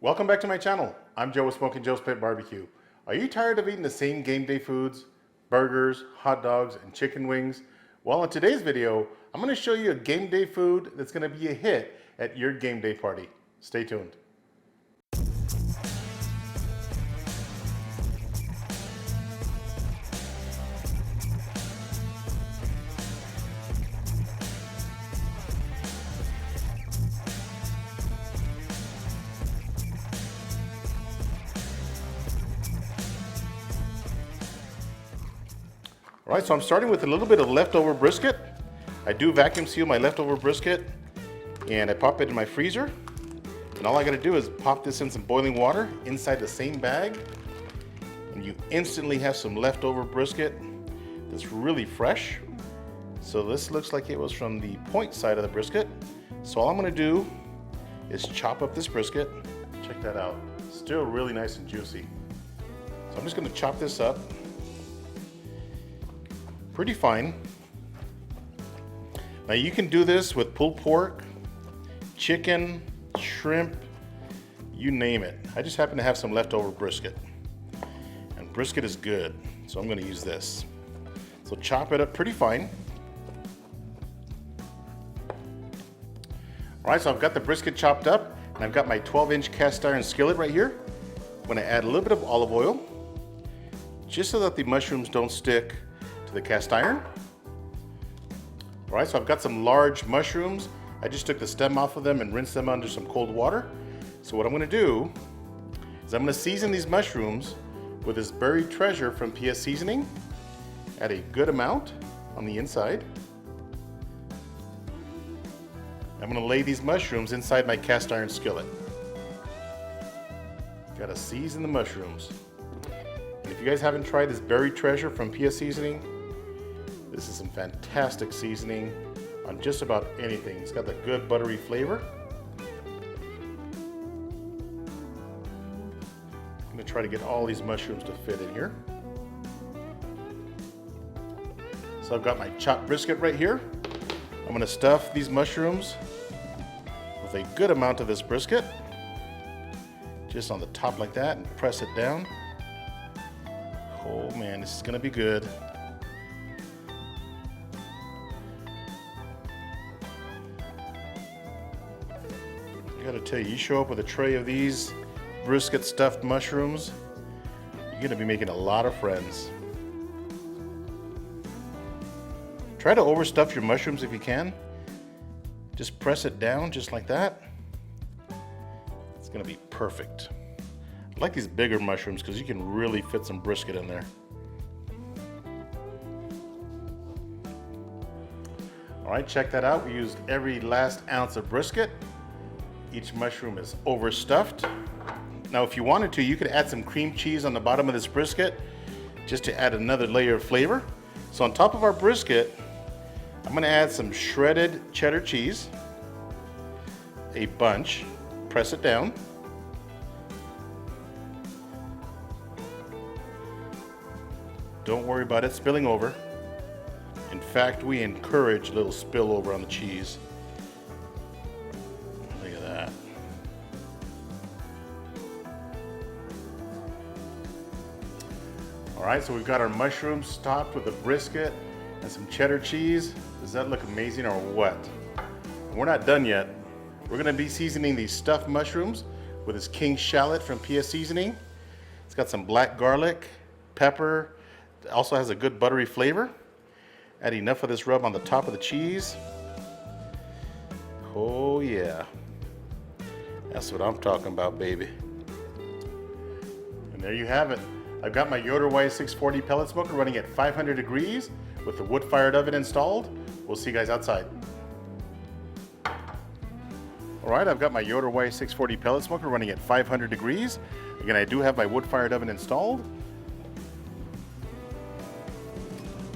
Welcome back to my channel. I'm Joe with Smokin Joe's Pit BBQ. Are you tired of eating the same game day foods, burgers, hot dogs, and chicken wings? Well, in today's video, I'm going to show you a game day food that's going to be a hit at your game day party. Stay tuned. All right, so I'm starting with a little bit of leftover brisket. I do vacuum seal my leftover brisket and I pop it in my freezer. And all I gotta do is pop this in some boiling water inside the same bag. And you instantly have some leftover brisket that's really fresh. So this looks like it was from the point side of the brisket. So all I'm gonna do is chop up this brisket. Check that out, still really nice and juicy. So I'm just gonna chop this up pretty fine. Now you can do this with pulled pork, chicken, shrimp, you name it. I just happen to have some leftover brisket. And brisket is good, so I'm gonna use this. So chop it up pretty fine. All right, so I've got the brisket chopped up and I've got my 12-inch cast iron skillet right here. I'm gonna add a little bit of olive oil just so that the mushrooms don't stick the cast iron. All right, so I've got some large mushrooms. I just took the stem off of them and rinsed them under some cold water. So what I'm gonna do is I'm gonna season these mushrooms with this buried treasure from PS Seasoning. Add a good amount on the inside. I'm gonna lay these mushrooms inside my cast iron skillet. Gotta season the mushrooms. And if you guys haven't tried this buried treasure from PS Seasoning, this is some fantastic seasoning on just about anything. It's got the good buttery flavor. I'm gonna try to get all these mushrooms to fit in here. So I've got my chopped brisket right here. I'm gonna stuff these mushrooms with a good amount of this brisket. Just on the top like that and press it down. Oh man, this is gonna be good. I gotta tell you, you show up with a tray of these brisket stuffed mushrooms, you're gonna be making a lot of friends. Try to overstuff your mushrooms if you can. Just press it down just like that. It's gonna be perfect. I like these bigger mushrooms because you can really fit some brisket in there. All right, check that out. We used every last ounce of brisket. Each mushroom is overstuffed. Now, if you wanted to, you could add some cream cheese on the bottom of this brisket just to add another layer of flavor. So on top of our brisket, I'm gonna add some shredded cheddar cheese, a bunch, press it down. Don't worry about it spilling over. In fact, we encourage a little spillover on the cheese. Look at that. All right, so we've got our mushrooms topped with a brisket and some cheddar cheese. Does that look amazing or what? And we're not done yet. We're gonna be seasoning these stuffed mushrooms with this king shallot from PS Seasoning. It's got some black garlic, pepper. It also has a good buttery flavor. Add enough of this rub on the top of the cheese. Oh yeah. That's what I'm talking about, baby. And there you have it. I've got my Yoder Y640 pellet smoker running at 500 degrees with the wood-fired oven installed. We'll see you guys outside. All right, I've got my Yoder Y640 pellet smoker running at 500 degrees. Again, I do have my wood-fired oven installed.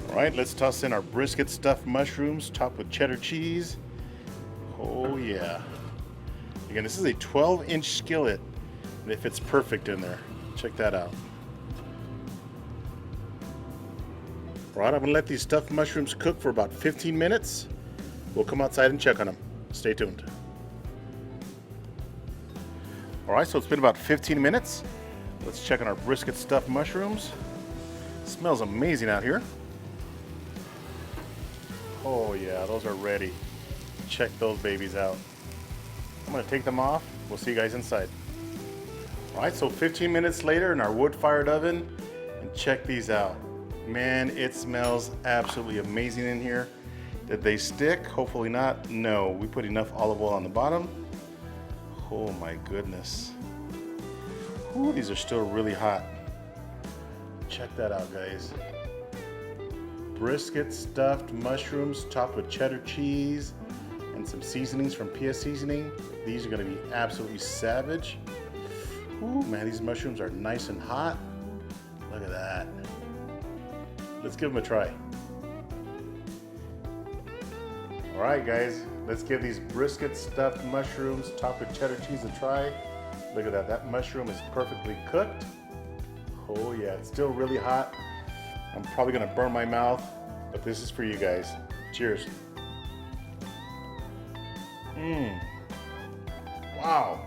All right, let's toss in our brisket stuffed mushrooms topped with cheddar cheese. Oh yeah. Again, this is a 12-inch skillet and it fits perfect in there. Check that out. All right, I'm gonna let these stuffed mushrooms cook for about 15 minutes. We'll come outside and check on them. Stay tuned. All right, so it's been about 15 minutes. Let's check on our brisket stuffed mushrooms. Smells amazing out here. Oh yeah, those are ready. Check those babies out. I'm gonna take them off. We'll see you guys inside. All right, so 15 minutes later in our wood-fired oven, and check these out. Man, it smells absolutely amazing in here. Did they stick? Hopefully not. No, we put enough olive oil on the bottom. Oh my goodness. Ooh, these are still really hot. Check that out, guys. Brisket stuffed mushrooms topped with cheddar cheese and some seasonings from PS Seasoning. These are gonna be absolutely savage. Ooh, man, these mushrooms are nice and hot. Look at that. Let's give them a try. All right, guys, let's give these brisket stuffed mushrooms topped with cheddar cheese a try. Look at that, that mushroom is perfectly cooked. Oh yeah, it's still really hot. I'm probably gonna burn my mouth, but this is for you guys. Cheers. Wow.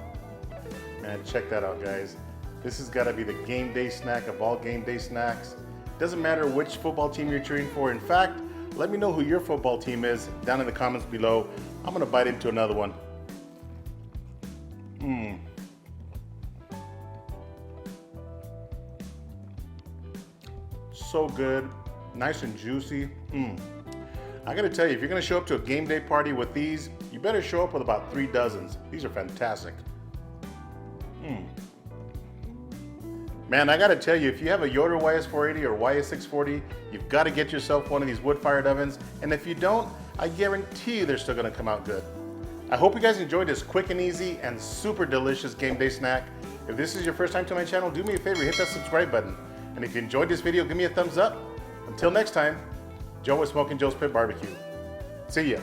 Man, check that out, guys. This has gotta be the game day snack of all game day snacks. Doesn't matter which football team you're cheering for. In fact, let me know who your football team is down in the comments below. I'm gonna bite into another one. So good, nice and juicy. I gotta tell you, if you're gonna show up to a game day party with these, you better show up with about 3 dozens. These are fantastic. Man, I gotta tell you, if you have a Yoder YS480 or YS640, you've gotta get yourself one of these wood-fired ovens. And if you don't, I guarantee you they're still gonna come out good. I hope you guys enjoyed this quick and easy and super delicious game day snack. If this is your first time to my channel, do me a favor, hit that subscribe button. And if you enjoyed this video, give me a thumbs up. Until next time, Joe with Smokin Joe's Pit BBQ. See ya.